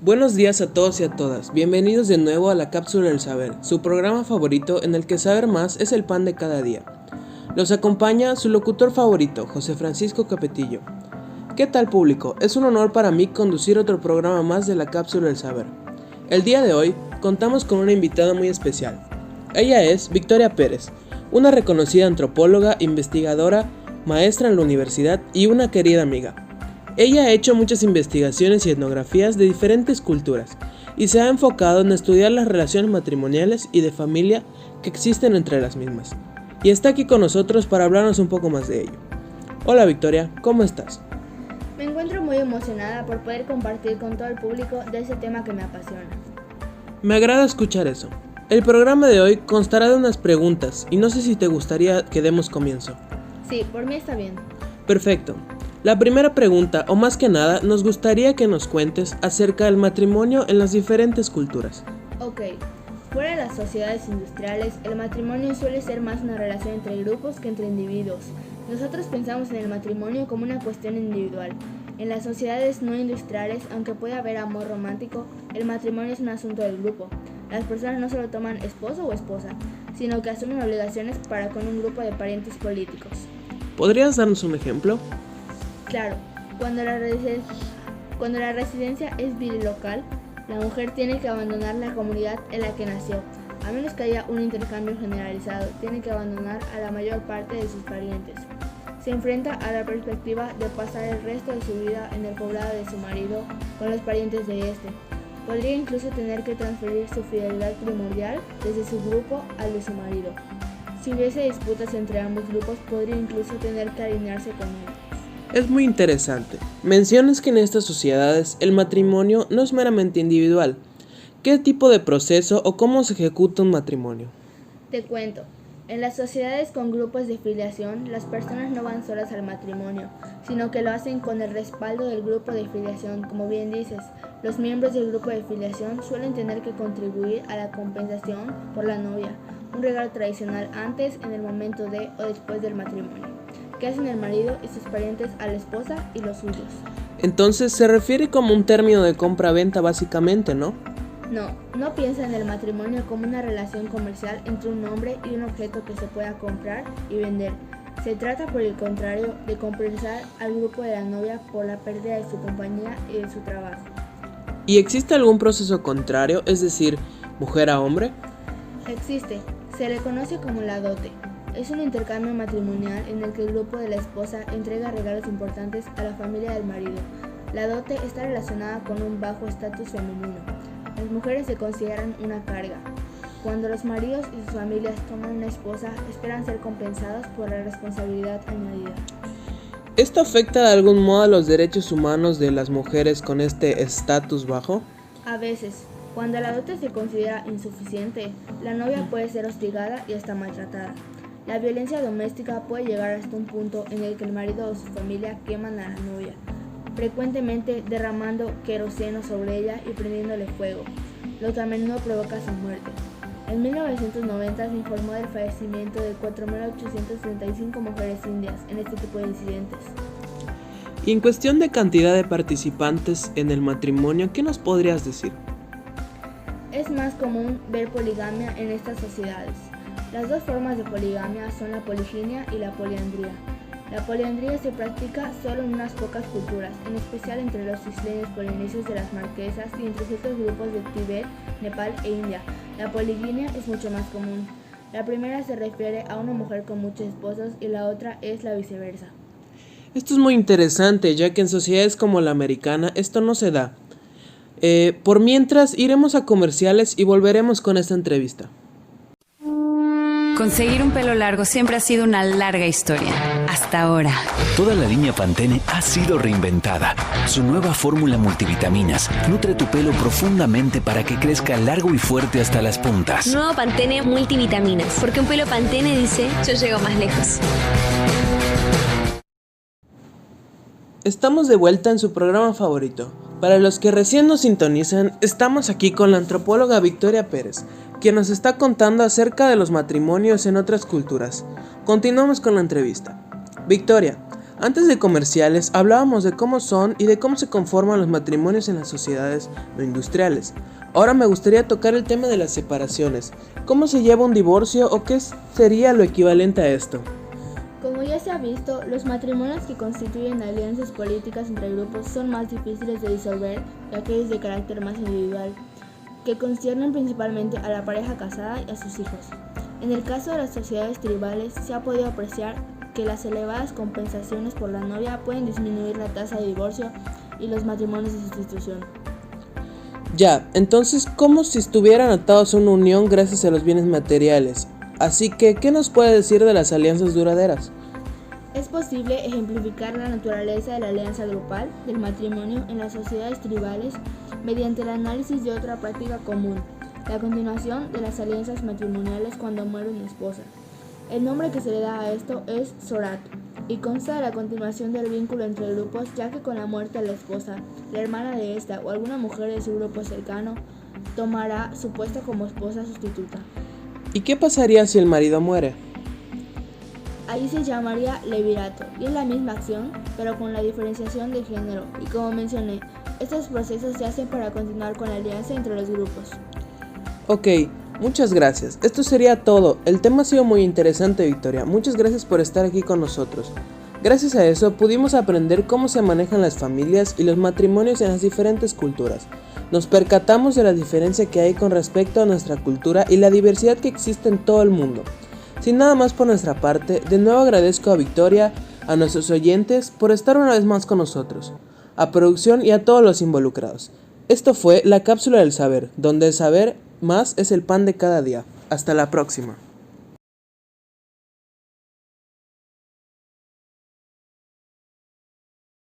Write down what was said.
Buenos días a todos y a todas, bienvenidos de nuevo a la Cápsula del Saber, su programa favorito en el que saber más es el pan de cada día. Los acompaña su locutor favorito, José Francisco Capetillo. ¿Qué tal, público? Es un honor para mí conducir otro programa más de la Cápsula del Saber. El día de hoy contamos con una invitada muy especial. Ella es Victoria Pérez, una reconocida antropóloga, investigadora, maestra en la universidad y una querida amiga. Ella ha hecho muchas investigaciones y etnografías de diferentes culturas y se ha enfocado en estudiar las relaciones matrimoniales y de familia que existen entre las mismas. Y está aquí con nosotros para hablarnos un poco más de ello. Hola Victoria, ¿cómo estás? Me encuentro muy emocionada por poder compartir con todo el público de ese tema que me apasiona. Me agrada escuchar eso. El programa de hoy constará de unas preguntas y no sé si te gustaría que demos comienzo. Sí, por mí está bien. Perfecto. La primera pregunta, o más que nada, nos gustaría que nos cuentes acerca del matrimonio en las diferentes culturas. Ok, fuera de las sociedades industriales, el matrimonio suele ser más una relación entre grupos que entre individuos. Nosotros pensamos en el matrimonio como una cuestión individual. En las sociedades no industriales, aunque puede haber amor romántico, el matrimonio es un asunto del grupo. Las personas no solo toman esposo o esposa, sino que asumen obligaciones para con un grupo de parientes políticos. ¿Podrías darnos un ejemplo? Claro, cuando la residencia es bilocal, la mujer tiene que abandonar la comunidad en la que nació. A menos que haya un intercambio generalizado, tiene que abandonar a la mayor parte de sus parientes. Se enfrenta a la perspectiva de pasar el resto de su vida en el poblado de su marido con los parientes de este. Podría incluso tener que transferir su fidelidad primordial desde su grupo al de su marido. Si hubiese disputas entre ambos grupos, podría incluso tener que alinearse con él. Es muy interesante. Mencionas que en estas sociedades el matrimonio no es meramente individual. ¿Qué tipo de proceso o cómo se ejecuta un matrimonio? Te cuento. En las sociedades con grupos de filiación, las personas no van solas al matrimonio, sino que lo hacen con el respaldo del grupo de filiación. Como bien dices, los miembros del grupo de filiación suelen tener que contribuir a la compensación por la novia, un regalo tradicional antes, en el momento de o después del matrimonio, que hacen el marido y sus parientes a la esposa y los suyos. Entonces se refiere como un término de compra-venta básicamente, ¿no? No piensa en el matrimonio como una relación comercial entre un hombre y un objeto que se pueda comprar y vender. Se trata, por el contrario, de compensar al grupo de la novia por la pérdida de su compañía y de su trabajo. ¿Y existe algún proceso contrario, es decir, mujer a hombre? Existe. Se le conoce como la dote. Es un intercambio matrimonial en el que el grupo de la esposa entrega regalos importantes a la familia del marido. La dote está relacionada con un bajo estatus femenino. Las mujeres se consideran una carga. Cuando los maridos y sus familias toman una esposa, esperan ser compensados por la responsabilidad añadida. ¿Esto afecta de algún modo a los derechos humanos de las mujeres con este estatus bajo? A veces, cuando la dote se considera insuficiente, la novia puede ser hostigada y hasta maltratada. La violencia doméstica puede llegar hasta un punto en el que el marido o su familia queman a la novia, frecuentemente derramando queroseno sobre ella y prendiéndole fuego, lo que a menudo provoca su muerte. En 1990 se informó del fallecimiento de 4.835 mujeres indias en este tipo de incidentes. Y en cuestión de cantidad de participantes en el matrimonio, ¿qué nos podrías decir? Es más común ver poligamia en estas sociedades. Las dos formas de poligamia son la poliginia y la poliandría. La poliandría se practica solo en unas pocas culturas, en especial entre los isleños polinesios de las Marquesas y entre ciertos grupos de Tíbet, Nepal e India. La poliginia es mucho más común. La primera se refiere a una mujer con muchos esposos y la otra es la viceversa. Esto es muy interesante, ya que en sociedades como la americana esto no se da. Por mientras, iremos a comerciales y volveremos con esta entrevista. Conseguir un pelo largo siempre ha sido una larga historia, hasta ahora. Toda la línea Pantene ha sido reinventada. Su nueva fórmula multivitaminas nutre tu pelo profundamente para que crezca largo y fuerte hasta las puntas. Nuevo Pantene multivitaminas, porque un pelo Pantene dice, yo llego más lejos. Estamos de vuelta en su programa favorito. Para los que recién nos sintonizan, estamos aquí con la antropóloga Victoria Pérez, quien nos está contando acerca de los matrimonios en otras culturas. Continuamos con la entrevista. Victoria, Antes de comerciales hablábamos de cómo son y de cómo se conforman los matrimonios en las sociedades no industriales. Ahora me gustaría tocar el tema de las separaciones. ¿Cómo se lleva un divorcio o qué sería lo equivalente a esto? Como ya se ha visto, los matrimonios que constituyen alianzas políticas entre grupos son más difíciles de disolver que aquellos de carácter más individual, que conciernen principalmente a la pareja casada y a sus hijos. En el caso de las sociedades tribales, se ha podido apreciar que las elevadas compensaciones por la novia pueden disminuir la tasa de divorcio y los matrimonios de sustitución. Ya, entonces, como si estuvieran atados a una unión gracias a los bienes materiales. Así que, ¿qué nos puede decir de las alianzas duraderas? Es posible ejemplificar la naturaleza de la alianza grupal del matrimonio en las sociedades tribales mediante el análisis de otra práctica común, la continuación de las alianzas matrimoniales cuando muere una esposa. El nombre que se le da a esto es sorato, y consta de la continuación del vínculo entre grupos, ya que con la muerte de la esposa, la hermana de esta o alguna mujer de su grupo cercano tomará su puesto como esposa sustituta. ¿Y qué pasaría si el marido muere? Ahí se llamaría levirato, y es la misma acción, pero con la diferenciación de género, y como mencioné, estos procesos se hacen para continuar con la alianza entre los grupos. Ok, muchas gracias. Esto sería todo. El tema ha sido muy interesante, Victoria. Muchas gracias por estar aquí con nosotros. Gracias a eso pudimos aprender cómo se manejan las familias y los matrimonios en las diferentes culturas. Nos percatamos de la diferencia que hay con respecto a nuestra cultura y la diversidad que existe en todo el mundo. Sin nada más por nuestra parte, de nuevo agradezco a Victoria, a nuestros oyentes por estar una vez más con nosotros, a producción y a todos los involucrados. Esto fue la Cápsula del Saber, donde el saber más es el pan de cada día. Hasta la próxima.